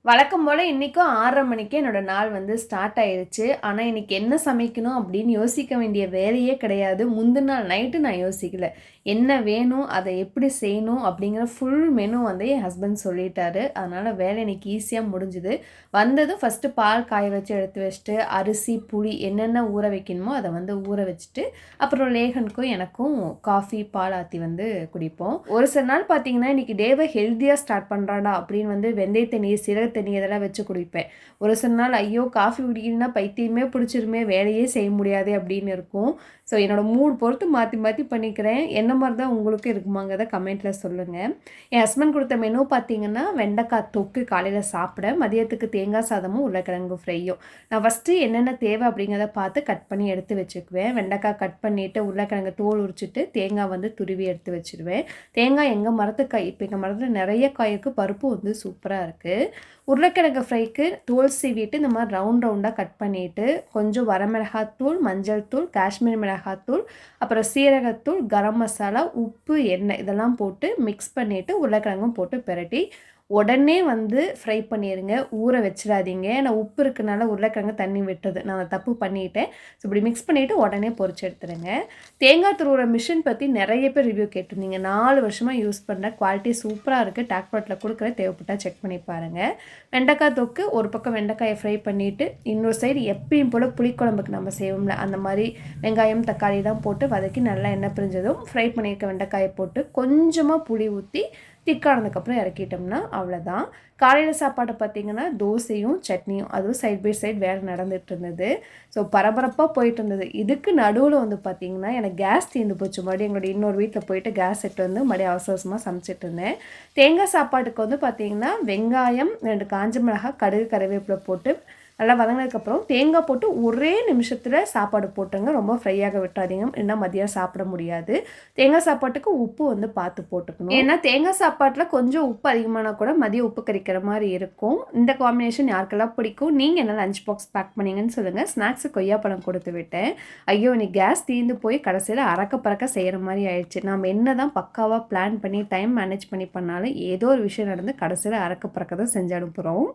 வழக்கம் போல் இன்றைக்கும் 6:30 மணிக்கு என்னோடய நாள் வந்து ஸ்டார்ட் ஆயிருச்சு. ஆனால் இன்றைக்கி என்ன சமைக்கணும் அப்படின்னு யோசிக்க வேண்டிய வேலையே கிடையாது. முந்தின நாள் நைட்டு நான் யோசிக்கல. என்ன வேணும், அதை எப்படி செய்யணும் அப்படிங்கிற ஃபுல் மெனு வந்து என் ஹஸ்பண்ட் சொல்லிட்டாரு. அதனால் வேலை இன்னைக்கு ஈஸியாக முடிஞ்சுது. வந்ததும் ஃபஸ்ட்டு பால் காய வச்சு எடுத்து வச்சுட்டு, அரிசி, புளி என்னென்ன ஊற வைக்கணுமோ அதை வந்து ஊற வச்சுட்டு, அப்புறம் லேகனுக்கும் எனக்கும் காஃபி, பால் ஆத்தி வந்து குடிப்போம். ஒரு சில நாள் பார்த்தீங்கன்னா, இன்றைக்கி டேவை ஹெல்த்தியாக ஸ்டார்ட் பண்ணுறாடா அப்படின்னு வந்து வெந்தய தண்ணி, சீரக தண்ணி இதெல்லாம் வச்சு குடிப்பேன். ஒரு சில நாள் ஐயோ காஃபி குடிக்கணும்னா பைத்தியமே பிடிச்சிருமே, வேலையே செய்ய முடியாது அப்படின்னு இருக்கும். ஸோ என்னோடய மூட் பொறுத்து மாற்றி மாற்றி பண்ணிக்கிறேன். என்ன மாதிரி தான் உங்களுக்கும் இருக்குமாங்கிறத கமெண்ட்டில் சொல்லுங்கள். என் ஹஸ்பண்ட் கொடுத்த மெனு பார்த்தீங்கன்னா, வெண்டைக்காய் தொக்கு காலையில் சாப்பிட, மதியத்துக்கு தேங்காய் சாதமும் உருளைக்கிழங்கு ஃப்ரையும். நான் ஃபஸ்ட்டு என்னென்ன தேவை அப்படிங்கிறத பார்த்து கட் பண்ணி எடுத்து வச்சுக்குவேன். வெண்டைக்காய் கட் பண்ணிவிட்டு உருளைக்கிழங்கு தோல் உரிச்சிட்டு தேங்காய் வந்து துருவி எடுத்து வச்சுருவேன். தேங்காய் எங்கள் மரத்து காய், இப்போ எங்கள் மரத்தில் நிறைய காய்க்கு பருப்பு வந்து சூப்பராக இருக்குது. உருளைக்கிழங்கு ஃப்ரைக்கு தோல் சீவிட்டு இந்த மாதிரி ரவுண்டாக கட் பண்ணிவிட்டு கொஞ்சம் வரமிளகாத்தூள், மஞ்சள் தூள், காஷ்மீர் மிளகாத்தூள், அப்புறம் சீரகத்தூள், கரம் மசாலா, உப்பு, எண்ணெய் இதெல்லாம் போட்டு மிக்ஸ் பண்ணிவிட்டு உருளைக்கிழங்கும் போட்டு பிரட்டி உடனே வந்து ஃப்ரை பண்ணிடுங்க. ஊற வச்சிடாதீங்க. ஏன்னா உப்பு இருக்கனால உருளைக்கிழங்கு தண்ணி விட்டுது. நான் அதை தப்பு பண்ணிட்டேன். ஸோ இப்படி மிக்ஸ் பண்ணிவிட்டு உடனே பொரிச்சு எடுத்துடுங்க. தேங்காய் துருவுற மிஷின் பற்றி நிறைய பேர் ரிவ்யூ கேட்டிருந்தீங்க. 4 வருஷமாக யூஸ் பண்ணுறேன். குவாலிட்டி சூப்பராக இருக்குது. டாக்பாட்டில் கொடுக்குற தேவைப்பட்டால் செக் பண்ணி பாருங்கள். வெண்டைக்காய் தொக்கு ஒரு பக்கம் வெண்டைக்காயை ஃப்ரை பண்ணிவிட்டு, இன்னொரு சைடு எப்பயும் போல் புளிக்குழம்புக்கு நம்ம செய்வோம்ல அந்த மாதிரி வெங்காயம், தக்காளிலாம் போட்டு வதக்கி நல்லா எண்ணெய் பிரிஞ்சதும் ஃப்ரை பண்ணியிருக்க வெண்டைக்காயை போட்டு கொஞ்சமாக புளி ஊற்றி திக்கானதுக்கப்புறம் இறக்கிட்டோம்னா அவ்வளோதான். காலையில் சாப்பாடு பார்த்திங்கன்னா தோசையும் சட்னியும், அதுவும் சைட் பை சைட் வேலை நடந்துகிட்டு இருந்தது. ஸோ பரபரப்பாக போயிட்டு இருந்தது. இதுக்கு நடுவில் வந்து பார்த்திங்கன்னா எனக்கு கேஸ் தீர்ந்து போச்சு. மறுபடியும் எங்களுடைய இன்னொரு வீட்டில் போயிட்டு கேஸ் செட்டு வந்து மறுபடியும் அவசர அவசரமாக சமைச்சிட்டு இருந்தேன். தேங்காய் சாப்பாட்டுக்கு வந்து பார்த்திங்கன்னா வெங்காயம், 2 காஞ்ச மிளகாய், கடுகு, கருவேப்பிலை போட்டு நல்லா வதங்கினதுக்கப்புறம் தேங்காய் போட்டு ஒரே நிமிஷத்தில் சாப்பாடு போட்டுங்க. ரொம்ப ஃப்ரையாக விட்டாதீங்க, இல்லைன்னா மதியம் சாப்பிட முடியாது. தேங்காய் சாப்பாட்டுக்கு உப்பு வந்து பார்த்து போட்டுக்கணும். ஏன்னா தேங்காய் சாப்பாட்டில் கொஞ்சம் உப்பு அதிகமானால் கூட மதியம் உப்பு கறிக்கிற மாதிரி இருக்கும். இந்த காம்பினேஷன் யாருக்கெல்லாம் பிடிக்கும், நீங்கள் என்ன லஞ்ச் பாக்ஸ் பேக் பண்ணீங்கன்னு சொல்லுங்கள். ஸ்நாக்ஸு கொய்யாப்பழம் கொடுத்து விட்டேன். ஐயோ இன்னைக்கு கேஸ் தீர்ந்து போய் கடைசியில் அறக்க பறக்க செய்கிற மாதிரி ஆயிடுச்சு. நாம் என்ன தான் பக்காவாக பிளான் பண்ணி டைம் மேனேஜ் பண்ணி பண்ணாலும் ஏதோ ஒரு விஷயம் நடந்து கடைசியில் அறக்க பறக்க தான் செஞ்சு அனுப்புகிறோம்.